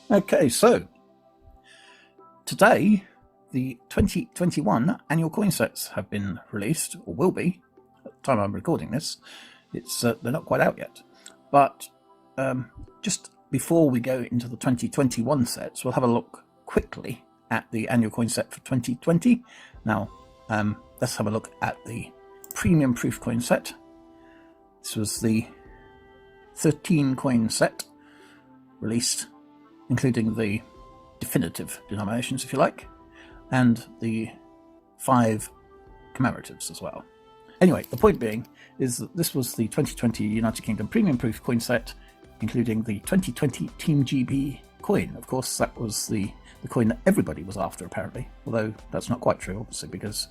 Okay, so today the 2021 annual coin sets have been released, or will be, at the time I'm recording this. They're not quite out yet. But just before we go into the 2021 sets, we'll have a look quickly at the annual coin set for 2020. Now, let's have a look at the premium proof coin set. This was the 13 coin set released, including the definitive denominations, if you like, and the 5 commemoratives as well. Anyway, the point being is that this was the 2020 United Kingdom premium proof coin set, including the 2020 Team GB coin. Of course, that was the coin that everybody was after, apparently, although that's not quite true, obviously, because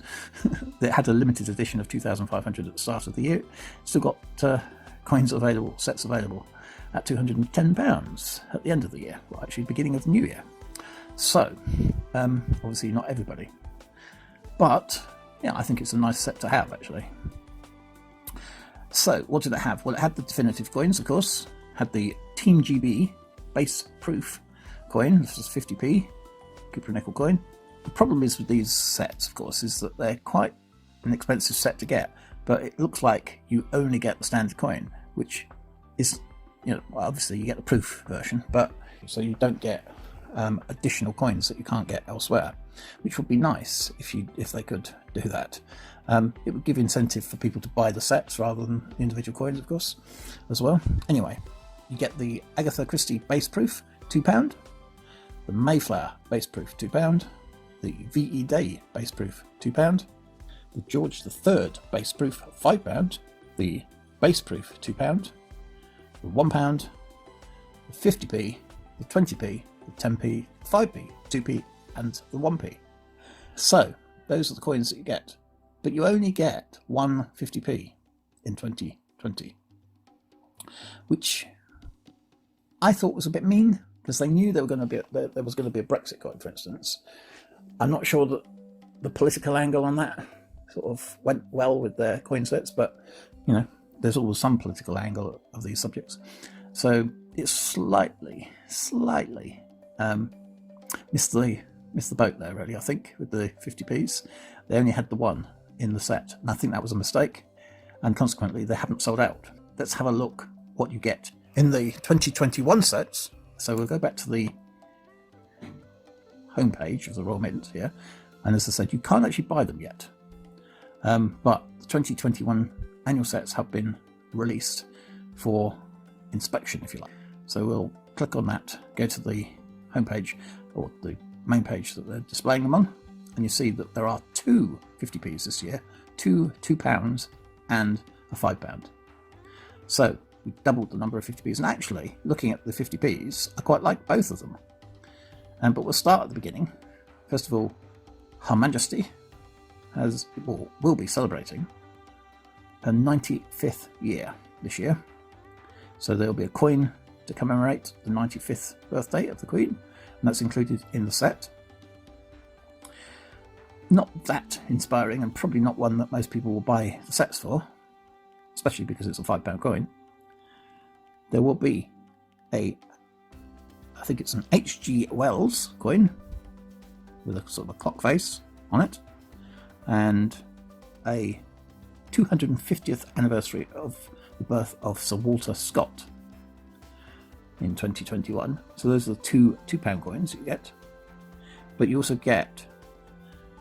it had a limited edition of 2,500 at the start of the year. Still got coins available, sets available at £210 at the end of the year, well, actually beginning of the new year. So, obviously not everybody. But, yeah, I think it's a nice set to have, actually. So, what did it have? Well, it had the definitive coins, of course. Had the Team GB base proof coin. This was 50p, Cooper nickel coin. The problem is with these sets, of course, is that they're quite an expensive set to get. But it looks like you only get the standard coin, which is, well, obviously you get the proof version, but so you don't get additional coins that you can't get elsewhere, which would be nice if they could do that. It would give incentive for people to buy the sets rather than the individual coins, of course, as well. Anyway, you get the Agatha Christie base proof, £2, the Mayflower base proof, £2, the VE Day base proof, £2, the George III base proof, £5, the base proof, £2, the £1, the 50p, the 20p, the 10p, the 5p, 2p, and the 1p. So, those are the coins that you get. But you only get one 50p in 2020. Which I thought was a bit mean, because they knew there was going to be a Brexit coin, for instance. I'm not sure that the political angle on that sort of went well with their coin sets, but, there's always some political angle of these subjects. So it's slightly missed the boat there, really, I think, with the 50p's. They only had the one in the set, and I think that was a mistake, and consequently they haven't sold out. Let's have a look what you get in the 2021 sets. So we'll go back to the homepage of the Royal Mint here, and as I said, you can't actually buy them yet, but the 2021 annual sets have been released for inspection, if you like. So we'll click on that, go to the homepage, or the main page that they're displaying them on, and you see that there are two 50p's this year, two £2 and a £5. So we doubled the number of 50p's, and actually, looking at the 50p's, I quite like both of them. But we'll start at the beginning. First of all, Her Majesty will be celebrating her 95th year this year. So there'll be a coin to commemorate the 95th birthday of the Queen, and that's included in the set. Not that inspiring, and probably not one that most people will buy the sets for, especially because it's a £5 coin. There will be I think it's an H.G. Wells coin with a sort of a clock face on it, and a 250th anniversary of the birth of Sir Walter Scott in 2021. So those are the two £2 coins you get. But you also get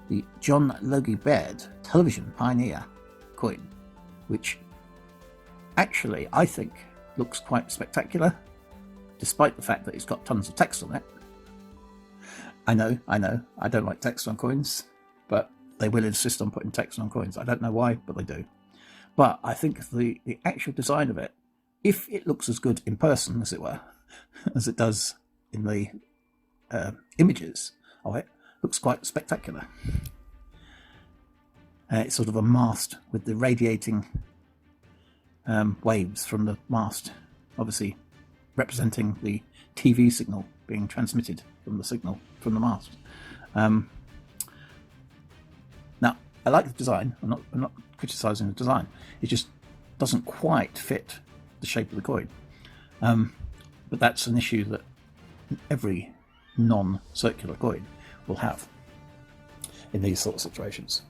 the John Logie Baird television pioneer coin, which actually I think looks quite spectacular, despite the fact that it's got tons of text on it. I know, I don't like text on coins, but they will insist on putting text on coins. I don't know why, but they do. But I think the actual design of it, if it looks as good in person, as it were, as it does in the images of it, looks quite spectacular. It's sort of a mast with the radiating waves from the mast, obviously representing the TV signal being transmitted from the mast. Now, I like the design. I'm not criticising the design. It just doesn't quite fit the shape of the coin. But that's an issue that every non-circular coin will have in these sort of situations.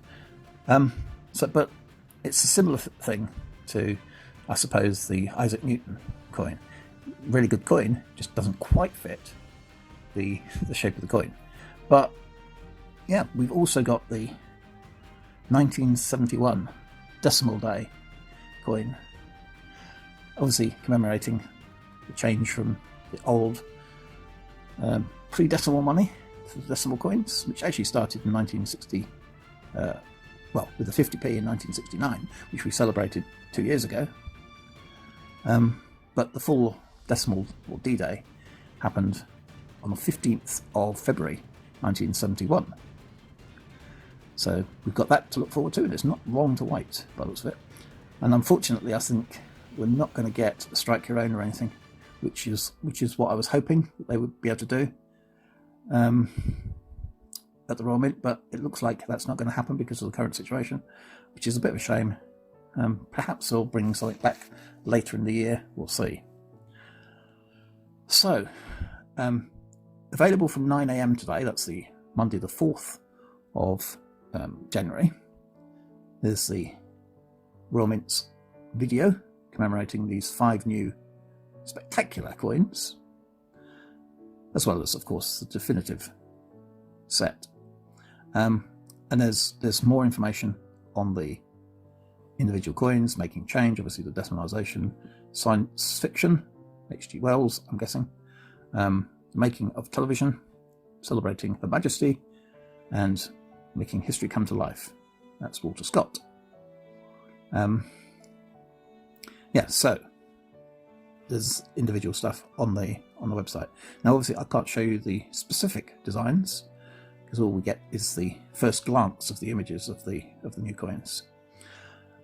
But it's a similar thing to, I suppose, the Isaac Newton coin. Really good coin, just doesn't quite fit the shape of the coin. But yeah, we've also got the 1971 decimal day coin, obviously commemorating the change from the old pre-decimal money to the decimal coins, which actually started in 1960, with the 50p in 1969, which we celebrated 2 years ago. But the full decimal, or D-Day, happened on the 15th of February 1971. So we've got that to look forward to, and it's not long to wait by the looks of it. And unfortunately, I think we're not going to get a Strike Your Own or anything, which is what I was hoping that they would be able to do at the Royal Mint, but it looks like that's not going to happen because of the current situation, which is a bit of a shame. Perhaps they'll bring something back later in the year, we'll see. So, available from 9 AM today, that's the Monday the 4th of January, there's the Royal Mint's video commemorating these 5 new spectacular coins, as well as, of course, the definitive set. And there's more information on the individual coins, making change, obviously the decimalisation, science fiction, H.G. Wells, I'm guessing, making of television, celebrating Her Majesty, and making history come to life. That's Walter Scott. So there's individual stuff on the website. Now, obviously, I can't show you the specific designs because all we get is the first glance of the images of the new coins.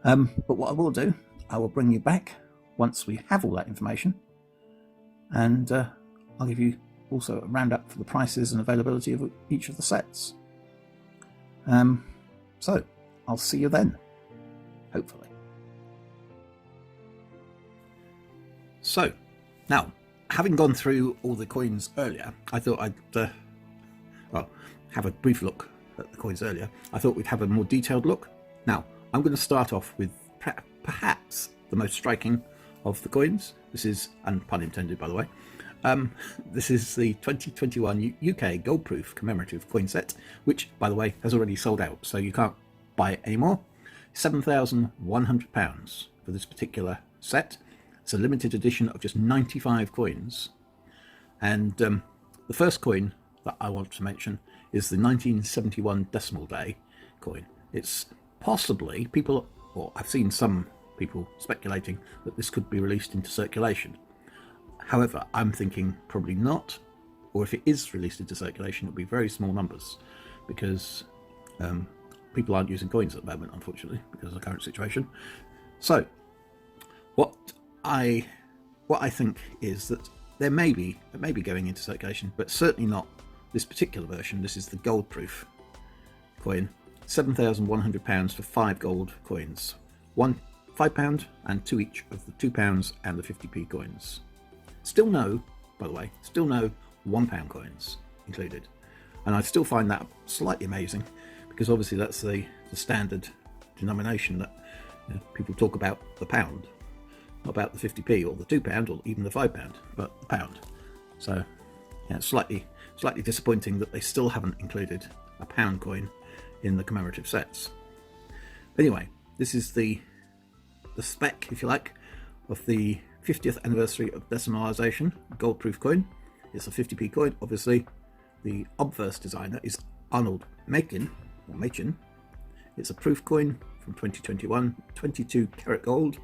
But what I will do, I will bring you back once we have all that information, and I'll give you also a roundup for the prices and availability of each of the sets. So I'll see you then, hopefully. So now, having gone through all the coins earlier, I thought I'd have a brief look at the coins earlier. I thought we'd have a more detailed look. Now, I'm going to start off with perhaps the most striking of the coins. This is, and pun intended by the way, this is the 2021 UK gold-proof commemorative coin set, which, by the way, has already sold out, so you can't buy it anymore. £7,100 for this particular set. It's a limited edition of just 95 coins. And the first coin that I want to mention is the 1971 decimal day coin. It's possibly, I've seen some people speculating that this could be released into circulation. However, I'm thinking probably not, or if it is released into circulation, it'll be very small numbers, because people aren't using coins at the moment, unfortunately, because of the current situation. So, what I think is that it may be going into circulation, but certainly not this particular version. This is the gold proof coin, £7,100 for 5 gold coins, one £5 and 2 each of the £2 and the 50p coins. Still no £1 coins included, and I still find that slightly amazing, because obviously that's the standard denomination that people talk about, the pound, not about the 50p or the £2 or even the £5, but the pound. So yeah, it's slightly disappointing that they still haven't included a pound coin in the commemorative sets. Anyway, this is the spec, if you like, of the 50th anniversary of decimalisation gold proof coin. It's a 50p coin, obviously. The obverse designer is Arnold Machin. It's a proof coin from 2021, 22 karat gold,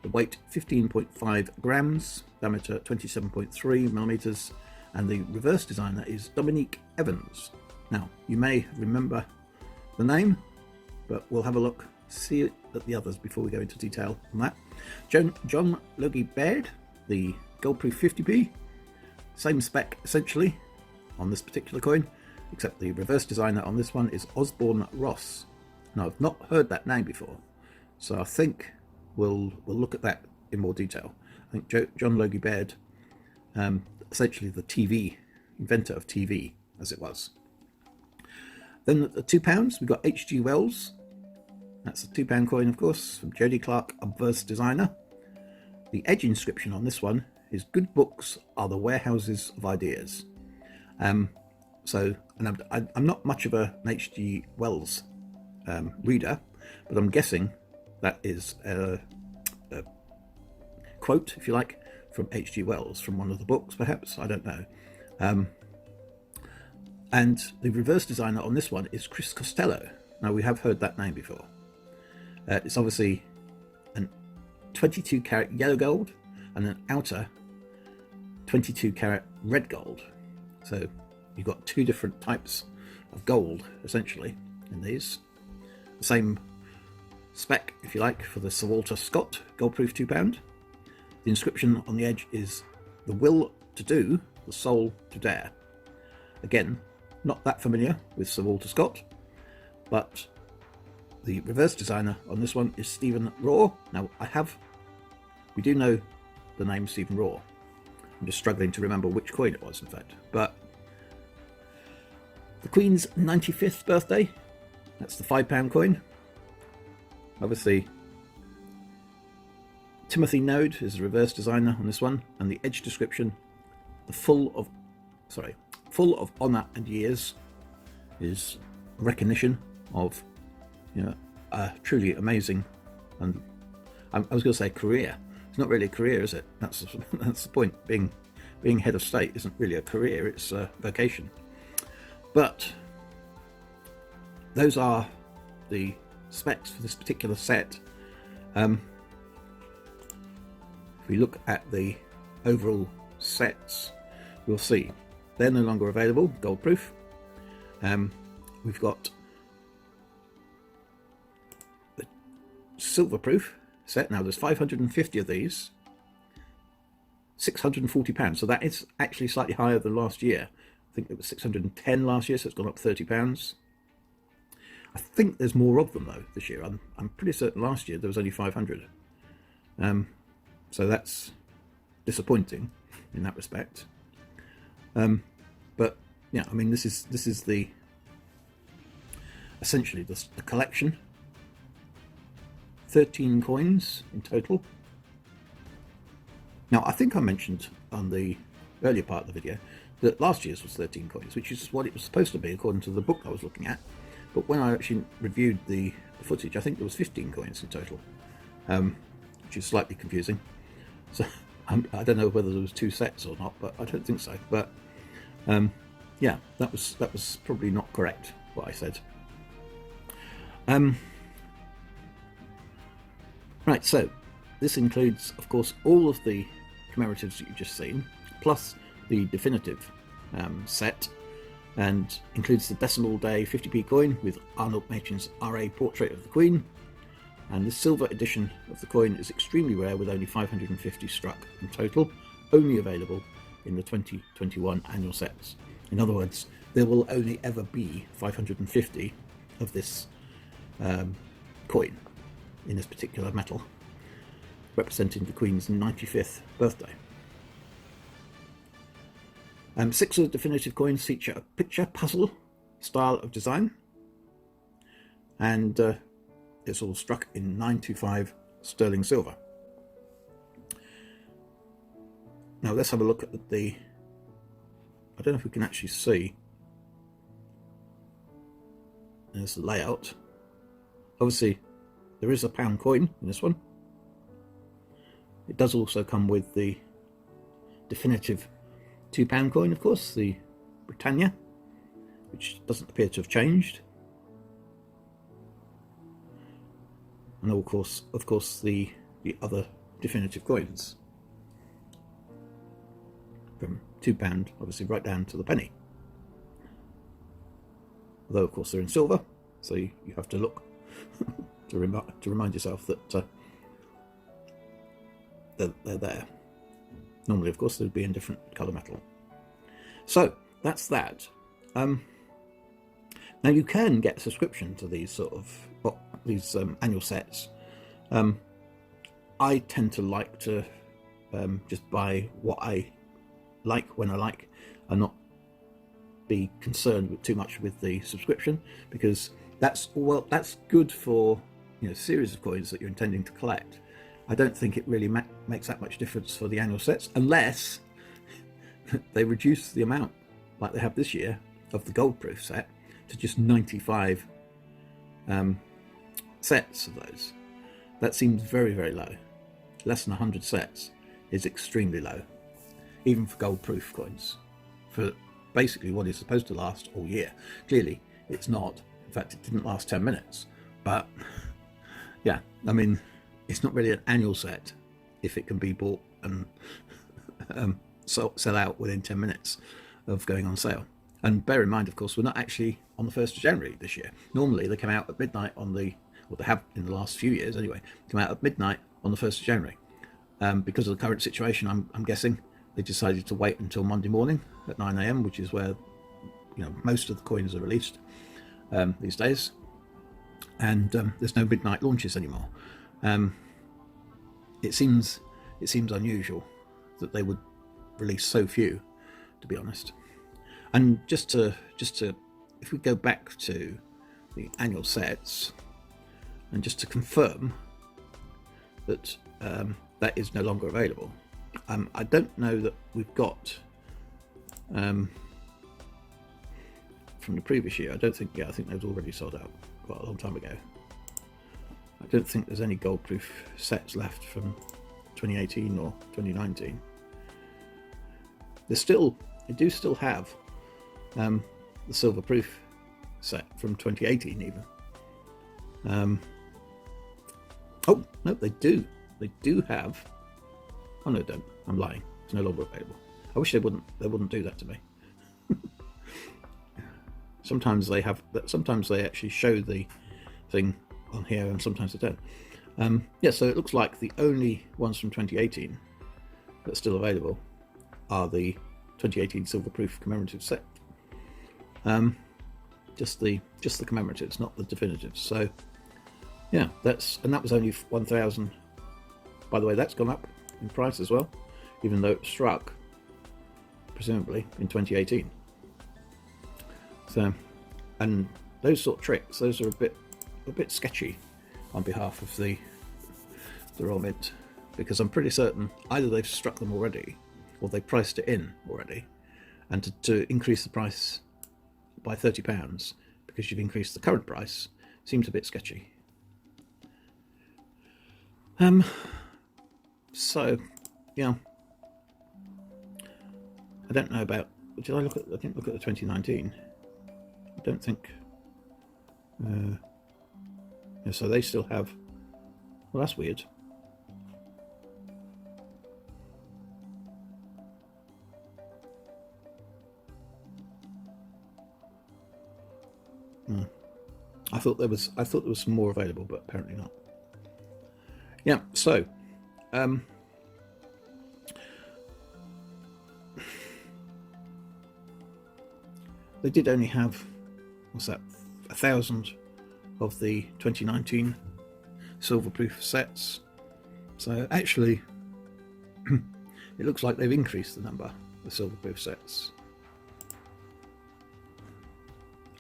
the weight 15.5 grams, diameter 27.3 millimeters, and the reverse designer is Dominique Evans. Now, you may remember the name, but we'll have a look, see at the others before we go into detail on that. Jon Bjork, the gold proof 50p, same spec essentially on this particular coin, except the reverse designer on this one is Osborne Ross. Now, I've not heard that name before, so I think we'll look at that in more detail. I think Jon Bjork, essentially the TV inventor of TV, as it was. Then at the £2, we've got H.G. Wells. That's a £2 coin, of course, from Jodie Clark, Obverse designer. The edge inscription on this one is "Good books are the warehouses of ideas." I'm not much of an H.G. Wells reader, but I'm guessing that is a quote, if you like, from H.G. Wells, from one of the books, perhaps. I don't know. And the reverse designer on this one is Chris Costello. Now, we have heard that name before. It's obviously an 22 carat yellow gold and an outer 22 carat red gold. So you've got two different types of gold, essentially, in these. The same spec, if you like, for the Sir Walter Scott gold-proof £2. The inscription on the edge is "The will to do, the soul to dare." Again, not that familiar with Sir Walter Scott, but the reverse designer on this one is Stephen Raw. Now, we do know the name Stephen Raw. I'm just struggling to remember which coin it was, in fact. But the Queen's 95th birthday, that's the £5 coin. Obviously, Timothy Node is the reverse designer on this one, and the edge description, full of honour and years, is recognition of, a truly amazing, and I was going to say career. It's not really a career, is it? That's the point. Being head of state isn't really a career; it's a vocation. But those are the specs for this particular set. If we look at the overall sets, we'll see they're no longer available, gold proof. We've got the silver proof set. Now there's 550 of these, £640. So that is actually slightly higher than last year. I think it was 610 last year, so it's gone up £30. I think there's more of them though this year. I'm pretty certain last year there was only 500. So that's disappointing in that respect. But yeah, I mean, this is the essentially the collection. 13 coins in total. Now, I think I mentioned on the earlier part of the video that last year's was 13 coins, which is what it was supposed to be according to the book I was looking at. But when I actually reviewed the footage, I think there was 15 coins in total, which is slightly confusing. So I don't know whether there was two sets or not, but I don't think so. But yeah, that was probably not correct, what I said. Right, so this includes, of course, all of the commemoratives that you've just seen, plus the definitive set, and includes the decimal day 50p coin with Arnold Machin's RA portrait of the Queen. And the silver edition of the coin is extremely rare, with only 550 struck in total, only available in the 2021 annual sets. In other words, there will only ever be 550 of this coin in this particular metal, representing the Queen's 95th birthday. 6 of the definitive coins feature a picture puzzle style of design, and it's all struck in 925 sterling silver. Now let's have a look at the, I don't know if we can actually see, there's the layout. Obviously there is a pound coin in this one. It does also come with the definitive £2 coin, of course, the Britannia, which doesn't appear to have changed. And of course the other definitive coins, from £2 obviously right down to the penny. Although of course they're in silver, so you have to look to remind yourself that they're there. Normally, of course, they'd be in different colour metal. So that's that. Now you can get a subscription to these annual sets. I tend to like to just buy what I like when I like, and not be concerned with too much with the subscription, because that's good for, you know, series of coins that you're intending to collect. I don't think it really makes that much difference for the annual sets, unless they reduce the amount, like they have this year, of the gold proof set to just 95 sets of those. That seems very, very low. Less than 100 sets is extremely low, even for gold proof coins, for basically what is supposed to last all year. Clearly it's not. In fact, it didn't last 10 minutes, but yeah, I mean, it's not really an annual set if it can be bought and sell out within 10 minutes of going on sale. And bear in mind, of course, we're not actually on the 1st of January this year. Normally they come out at midnight on the, well, they have in the last few years anyway, come out at midnight on the 1st of January. Because of the current situation, I'm guessing they decided to wait until Monday morning at 9 AM, which is where, you know, most of the coins are released these days. And there's no midnight launches anymore. It seems unusual that they would release so few, to be honest. And just to if we go back to the annual sets, and just to confirm that that is no longer available. I don't know that we've got from the previous year. I don't think. Yeah, I think those already sold out quite a long time ago. I don't think there's any gold proof sets left from 2018 or 2019. They do still have the silver proof set from 2018 even. Oh no, they do have. Oh no, don't. I'm lying. It's no longer available. I wish they wouldn't do that to me. Sometimes they have. Sometimes they actually show the thing on here, and sometimes they don't. Yeah, so it looks like the only ones from 2018 that are still available are the 2018 silver proof commemorative set. Just the commemoratives, not the definitives. So yeah, that was only 1,000. By the way, that's gone up in price as well, even though it struck presumably in 2018. So, and those sort of tricks, those are a bit sketchy on behalf of the Royal Mint, because I'm pretty certain either they've struck them already or they priced it in already, and to increase the price by £30 because you've increased the current price seems a bit sketchy. So yeah, I don't know about. Did I look at? I didn't look at the 2019. I don't think. Yeah, so they still have. Well, that's weird. I thought there was some more available, but apparently not. Yeah, so they did only have, what's that, 1,000 of the 2019 silver proof sets. So actually it looks like they've increased the number of silver proof sets.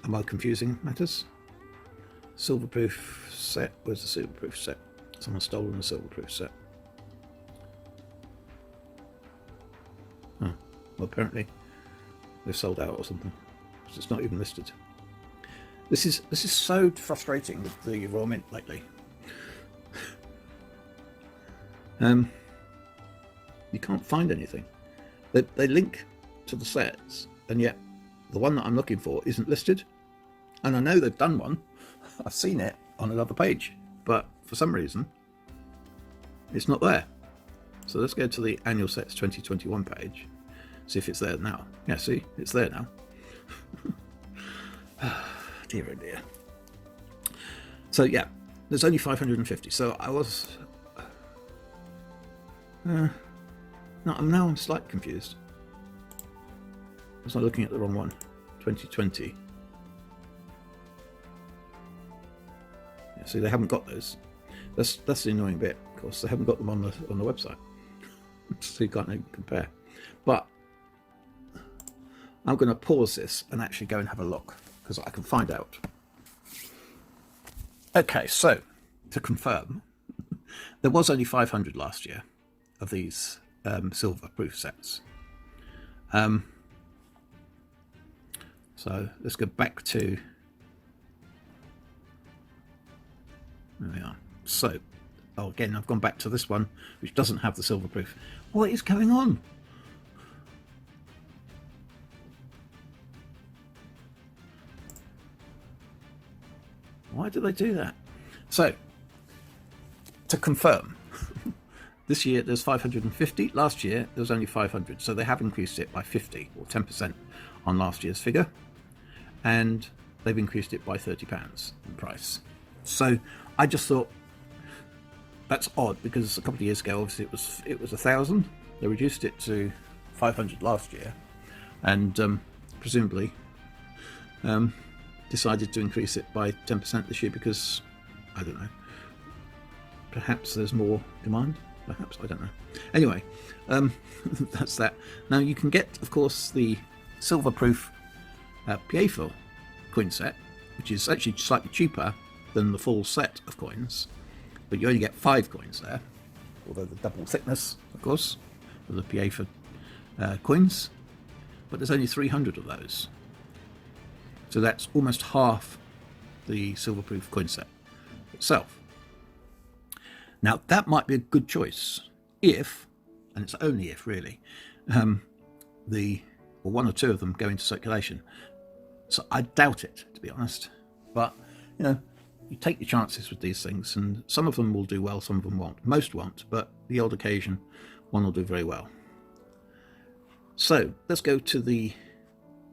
Am I confusing matters? Silver proof set, where's the silver proof set? Someone's stolen the silver proof set. Oh, well, apparently they've sold out or something, because it's not even listed. This is so frustrating with the Royal Mint lately. You can't find anything. They link to the sets, and yet the one that I'm looking for isn't listed. And I know they've done one. I've seen it on another page, but for some reason it's not there. So let's go to the annual sets 2021 page, see if it's there now. Yeah, see, it's there now. Dear oh dear. So yeah, there's only 550. So I was no, I'm slightly confused. I was not looking at the wrong one. 2020. Yeah, see, they haven't got those. That's the annoying bit. Of course, they haven't got them on the website, so you can't even compare. But I'm going to pause this and actually go and have a look, because I can find out. Okay, so to confirm, there was only 500 last year of these silver proof sets. So let's go back to, there we are. So, oh, again, I've gone back to this one, which doesn't have the silver proof. What is going on? Why do they do that? So, to confirm, this year there's 550. Last year there was only 500. So they have increased it by 50 or 10% on last year's figure. And they've increased it by £30 in price. So I just thought that's odd, because a couple of years ago, obviously it was 1,000. They reduced it to 500 last year, and presumably decided to increase it by 10% this year because, I don't know, perhaps there's more demand. Perhaps, I don't know. Anyway, that's that. Now you can get, of course, the silver proof Piefel coin set, which is actually slightly cheaper than the full set of coins, but you only get 5 coins there, although the double thickness, of course, of the Piefel coins, but there's only 300 of those. So that's almost half the silver proof coin set itself. Now that might be a good choice if, and it's only if really, one or two of them go into circulation. So I doubt it, to be honest. But, you know, you take your chances with these things, and some of them will do well, some of them won't. Most won't, but the odd occasion, one will do very well. So let's go to the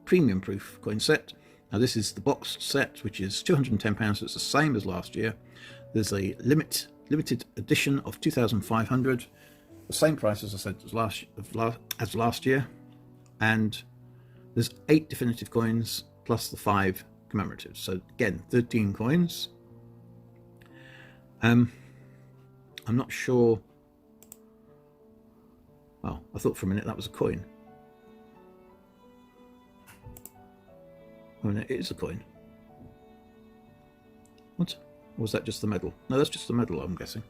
premium proof coin set. Now this is the boxed set, which is £210. It's the same as last year. There's a limited edition of 2,500, the same price as I said as last year, and there's 8 definitive coins plus the 5 commemoratives. So again, 13 coins. I'm not sure. Well, I thought for a minute that was a coin. Oh, no, it is a coin. What? Or was that just the medal? No, that's just the medal, I'm guessing.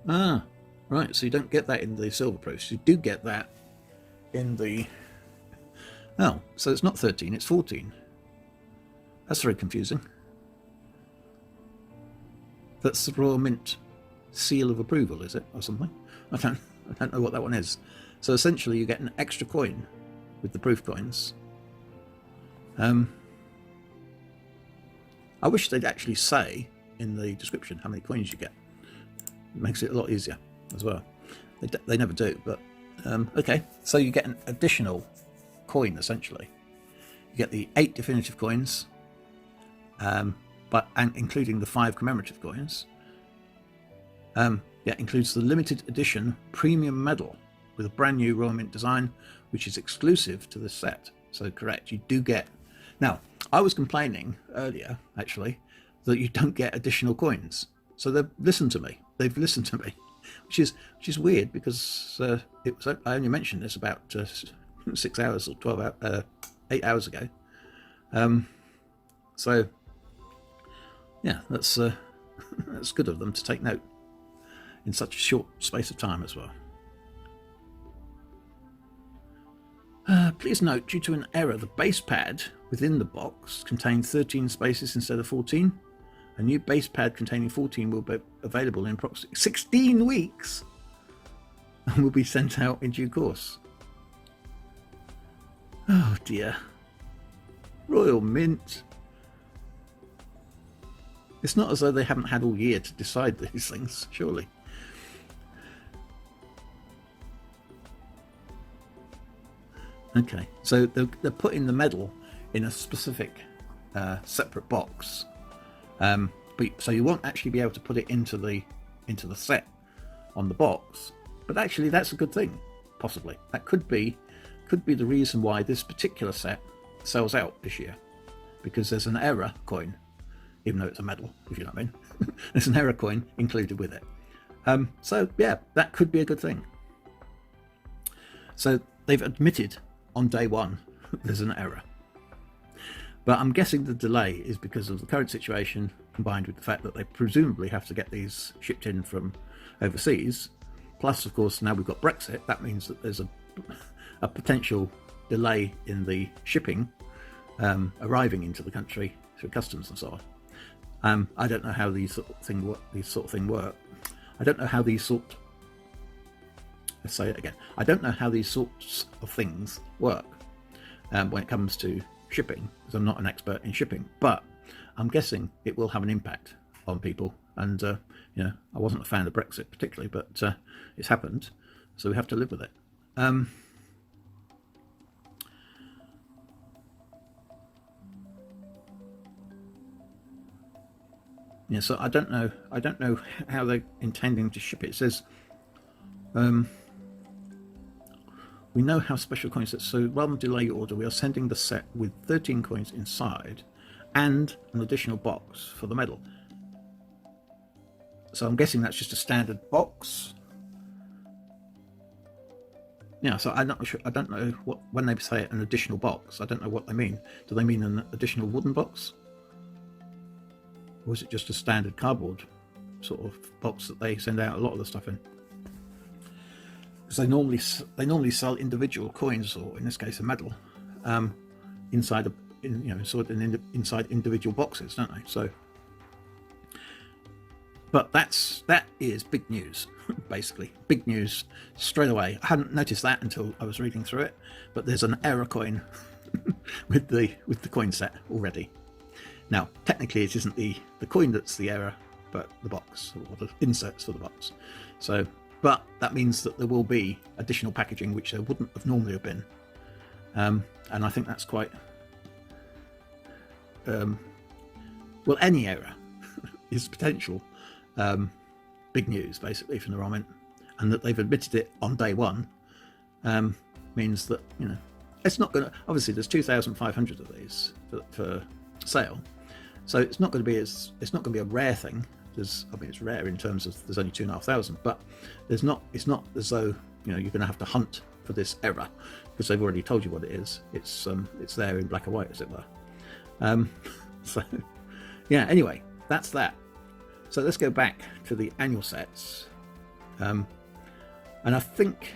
Ah, right, so you don't get that in the silver proofs. You do get that in the... Oh, so it's not 13, it's 14. That's very confusing. That's the Royal Mint seal of approval, is it? Or something? I don't know what that one is. So essentially you get an extra coin with the proof coins. I wish they'd actually say in the description how many coins you get. It makes it a lot easier as well. They never do, but okay. So you get an additional coin, essentially. You get the 8 definitive coins, and including the 5 commemorative coins. Yeah, includes the limited edition premium medal with a brand new Royal Mint design, which is exclusive to this set. So correct, you do get... Now, I was complaining earlier, actually, that you don't get additional coins. So they've listened to me. They've listened to me, which is weird, because I only mentioned this about 6 hours or 8 hours ago. So yeah, that's that's good of them to take note in such a short space of time as well. Please note, due to an error, the base pad within the box contained 13 spaces instead of 14. A new base pad containing 14 will be available in approximately 16 weeks and will be sent out in due course. Oh dear. Royal Mint. It's not as though they haven't had all year to decide these things, surely. Okay, so they're putting the medal in a specific separate box, but so you won't actually be able to put it into the set on the box. But actually, that's a good thing. Possibly that could be the reason why this particular set sells out this year, because there's an error coin, even though it's a medal, if you know what I mean. There's an error coin included with it. So yeah, that could be a good thing. So they've admitted on day one there's an error. But I'm guessing the delay is because of the current situation, combined with the fact that they presumably have to get these shipped in from overseas. Plus, of course, now we've got Brexit. That means that there's a potential delay in the shipping arriving into the country through customs and so on. I don't know how these sort of thing work. I don't know how these sort. Let's say it again. I don't know how these sorts of things work when it comes to shipping, because I'm not an expert in shipping. But I'm guessing it will have an impact on people. And you know, I wasn't a fan of Brexit particularly, but it's happened, so we have to live with it. Yeah, so I don't know how they're intending to ship it. It says, we know how special coin sets, so rather than delay your order, we are sending the set with 13 coins inside and an additional box for the medal. So I'm guessing that's just a standard box. Yeah, so I'm not sure. I don't know what, when they say an additional box, I don't know what they mean. Do they mean an additional wooden box? Or is it just a standard cardboard sort of box that they send out a lot of the stuff in? Because they normally sell individual coins, or in this case a medal, inside inside individual boxes, don't they? So, but that is big news, basically big news straight away. I hadn't noticed that until I was reading through it, but there's an error coin with the coin set already. Now, technically, it isn't the coin that's the error, but the box, or the inserts for the box. So, but that means that there will be additional packaging, which there wouldn't have normally have been. And I think that's quite... well, any error is potential big news, basically, from the ROM. And that they've admitted it on day one means that, you know, it's not going to... Obviously, there's 2,500 of these for sale. So it's not going to be a rare thing. I mean, it's rare in terms of there's only 2,500, but it's not as though, you know, you're going to have to hunt for this error, because they've already told you what it is. It's there in black and white, as it were. So yeah. Anyway, that's that. So let's go back to the annual sets, and I think.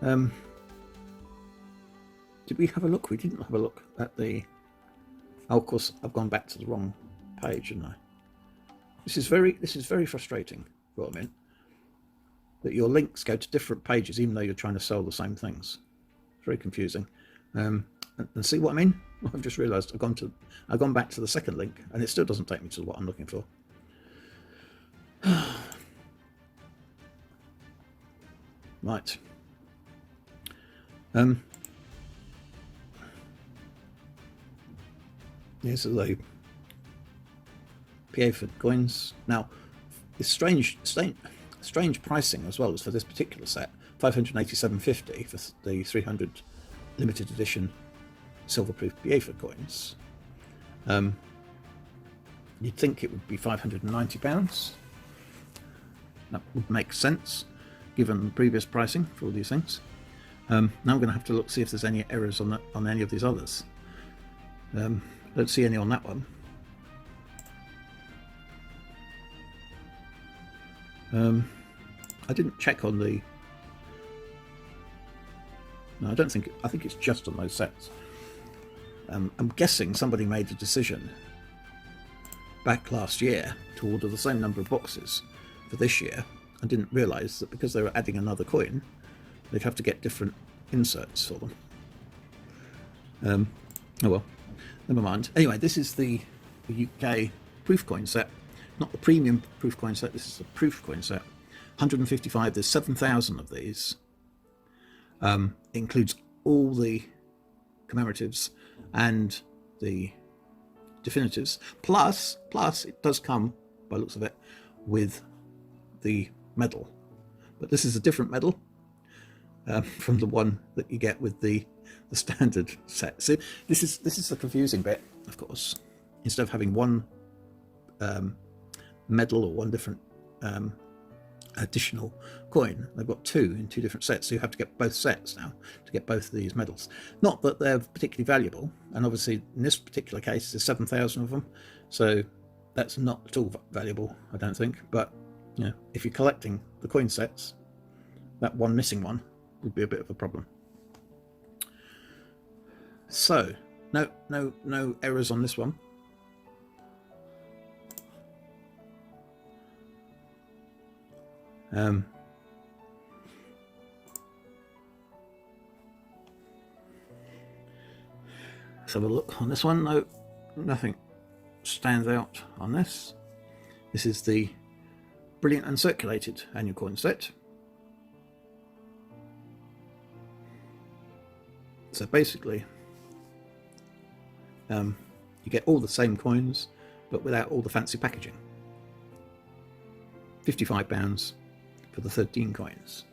Did we have a look? We didn't have a look at the... Oh, of course, I've gone back to the wrong page, haven't I? This is very frustrating, Roman, that your links go to different pages even though you're trying to sell the same things. It's very confusing. And see what I mean? I've just realised I've gone back to the second link and it still doesn't take me to what I'm looking for. Right. Here's the PA for coins. Now, it's strange pricing as well as for this particular set. $587.50 for the 300 limited edition silverproof PA for coins. You'd think it would be £590. That would make sense given the previous pricing for all these things. Now I'm going to have to see if there's any errors on any of these others. Don't see any on that one. I didn't check on the... No, I don't think... I think it's just on those sets. I'm guessing somebody made a decision back last year to order the same number of boxes for this year and didn't realise that because they were adding another coin, they'd have to get different inserts for them. Oh well. Never mind. Anyway, this is the UK proof coin set, not the premium proof coin set. This is the proof coin set. 155. There's 7,000 of these. It includes all the commemoratives and the definitives. Plus, it does come, by the looks of it, with the medal. But this is a different medal from the one that you get with the standard set. See, this is the confusing bit, of course. Instead of having one medal or one different additional coin. They've got 2 in 2 different sets, so you have to get both sets now to get both of these medals. Not that they're particularly valuable, and obviously in this particular case there's 7,000 of them, so that's not at all valuable, I don't think. But you know, if you're collecting the coin sets, that one missing one would be a bit of a problem. So no errors on this one. Let's have a look on this one. No, nothing stands out on this. This is the Brilliant Uncirculated annual coin set. So basically, you get all the same coins, but without all the fancy packaging. £55 for the 13 coins.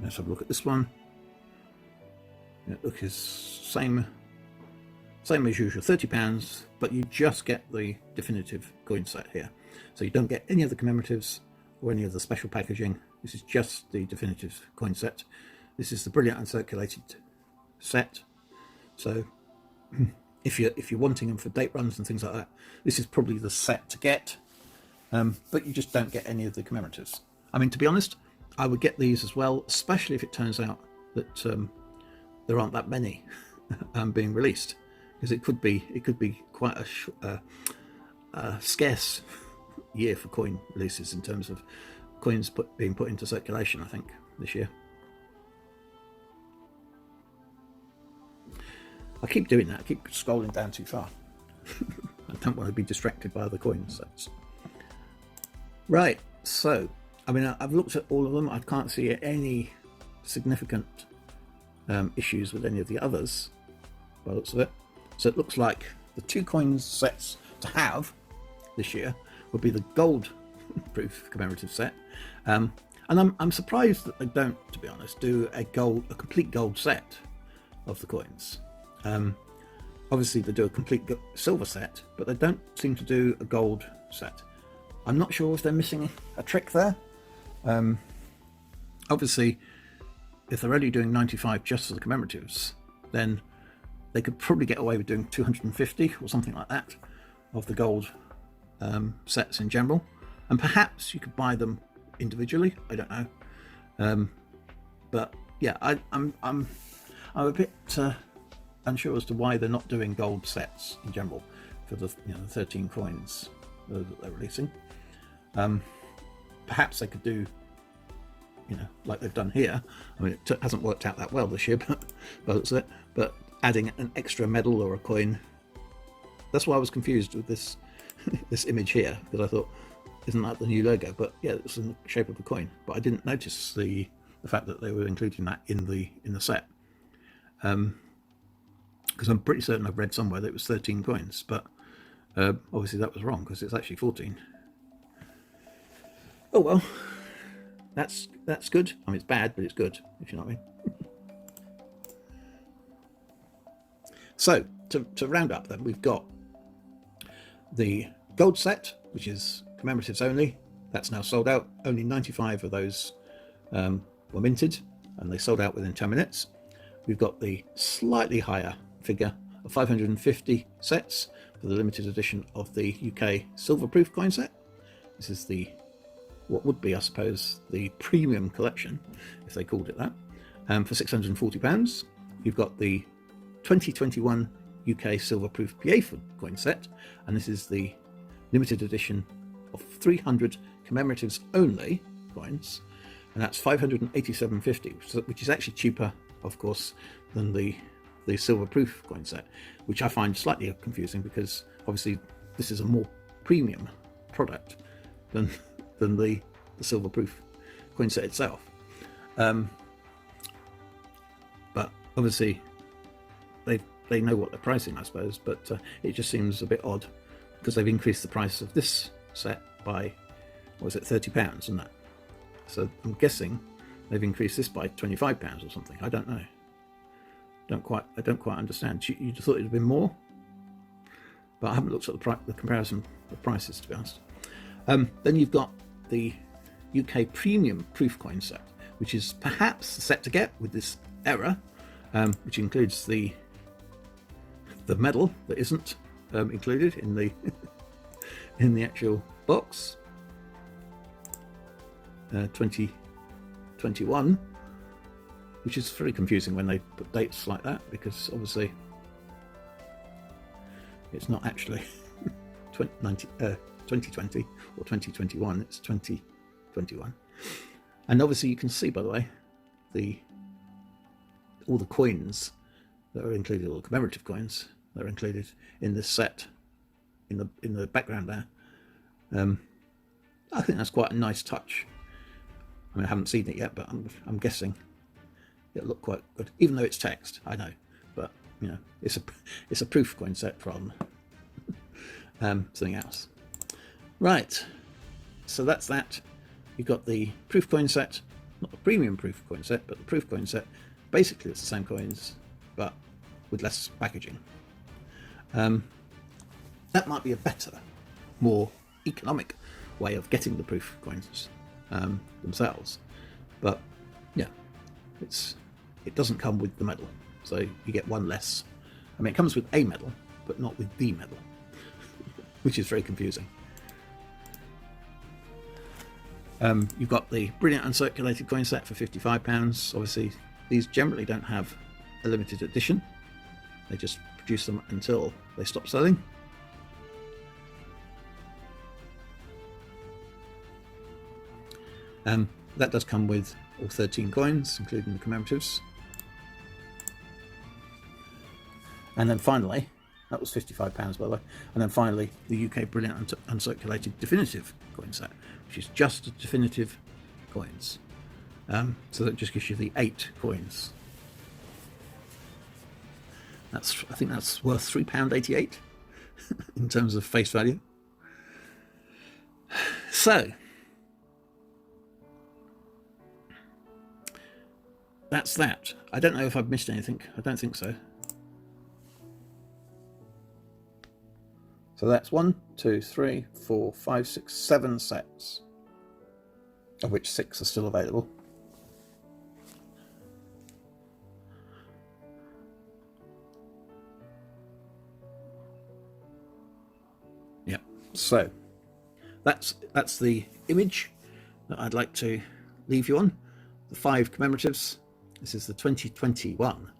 Let's have a look at this one. Look, is same as usual, £30, but you just get the definitive coin set here. So you don't get any of the commemoratives or any of the special packaging. This is just the definitive coin set. This is the Brilliant Uncirculated set. So if you're wanting them for date runs and things like that, this is probably the set to get. But you just don't get any of the commemoratives. I mean, to be honest, I would get these as well, especially if it turns out that there aren't that many being released, because it could be quite a scarce year for coin releases in terms of coins being put into circulation, I think, this year. I keep doing that. I keep scrolling down too far. I don't want to be distracted by other coin sets. Right, so I mean, I've looked at all of them. I can't see any significant issues with any of the others by the looks of it. So it looks like the 2 coin sets to have this year would be the gold proof commemorative set, and I'm surprised that they don't, to be honest, do a complete gold set of the coins. Obviously they do a complete silver set, but they don't seem to do a gold set. I'm not sure if they're missing a trick there. Obviously, if they're only doing 95 just for the commemoratives, then they could probably get away with doing 250 or something like that of the gold sets in general, and perhaps you could buy them individually. I don't know, but yeah, I'm a bit unsure as to why they're not doing gold sets in general for the 13 coins that they're releasing. Perhaps they could do, like they've done here. I mean, it hasn't worked out that well this year, but adding an extra medal or a coin. That's why I was confused with this this image here, because I thought, isn't that the new logo? But yeah, it's in the shape of a coin. But I didn't notice the fact that they were including that in the set. Because I'm pretty certain I've read somewhere that it was 13 coins, but obviously that was wrong, because it's actually 14. Oh well, that's good. I mean, it's bad, but it's good, if you know what I mean. So to round up then, we've got the gold set, which is commemoratives only. That's now sold out. Only 95 of those were minted, and they sold out within 10 minutes. We've got the slightly higher figure of 550 sets for the limited edition of the UK silver proof coin set. This is what would be, I suppose, the premium collection, if they called it that, for £640. You've got the 2021 UK silver proof PA coin set, and this is the limited edition of 300 commemoratives only coins, and that's £587.50, which is actually cheaper, of course, than the silver proof coin set, which I find slightly confusing, because obviously this is a more premium product than the silver proof coin set itself. But obviously they know what they're pricing, I suppose, but it just seems a bit odd, because they've increased the price of this set by, what was it, £30, isn't that? So I'm guessing they've increased this by £25 or something. I don't know. I don't quite understand. You'd have thought it'd have been more, but I haven't looked at the comparison of prices, to be honest. Then you've got the UK Premium Proof Coin set, which is perhaps the set to get with this error, which includes the medal that isn't included in the in the actual box. 2021, which is very confusing when they put dates like that, because obviously it's not actually 2020 or 2021, it's 2021. And obviously you can see, by the way, all the coins that are included, all the commemorative coins that are included in this set in the background there. I think that's quite a nice touch. I mean, I haven't seen it yet, but I'm guessing it'll look quite good, even though it's text. I know, but you know, it's a proof coin set from something else. Right, so that's that. You've got the proof coin set, not the premium proof coin set, but the proof coin set. Basically, it's the same coins, but with less packaging. That might be a better, more economic way of getting the proof coins themselves, but yeah, it doesn't come with the medal, so you get one less. I mean, it comes with a medal, but not with the medal, which is very confusing. You've got the brilliant uncirculated coin set for £55. Obviously, these generally don't have a limited edition. They just produce them until they stop selling. That does come with all 13 coins, including the commemoratives. And then finally, that was £55 by the way, and then finally the UK Brilliant Uncirculated Definitive coin set, which is just the definitive coins. So that just gives you the 8 coins. I think that's worth £3.88 in terms of face value. So that's that. I don't know if I've missed anything. I don't think so. So that's 1, 2, 3, 4, 5, 6, 7 sets, of which 6 are still available. Yeah, so that's the image that I'd like to leave you on. The 5 commemoratives. This is the 2021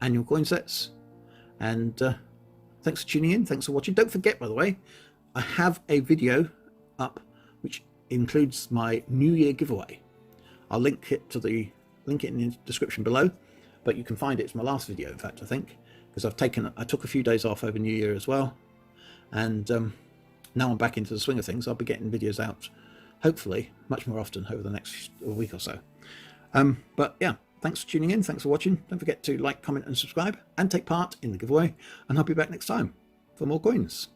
annual coin sets, and thanks for tuning in. Thanks for watching. Don't forget, by the way, I have a video up which includes my New Year giveaway. I'll link it in the description below, but you can find it. It's my last video, in fact, I think, because I took a few days off over New Year as well, and now I'm back into the swing of things. I'll be getting videos out, hopefully, much more often over the next week or so. But yeah. Thanks for tuning in. Thanks for watching. Don't forget to like, comment and subscribe and take part in the giveaway. And I'll be back next time for more coins.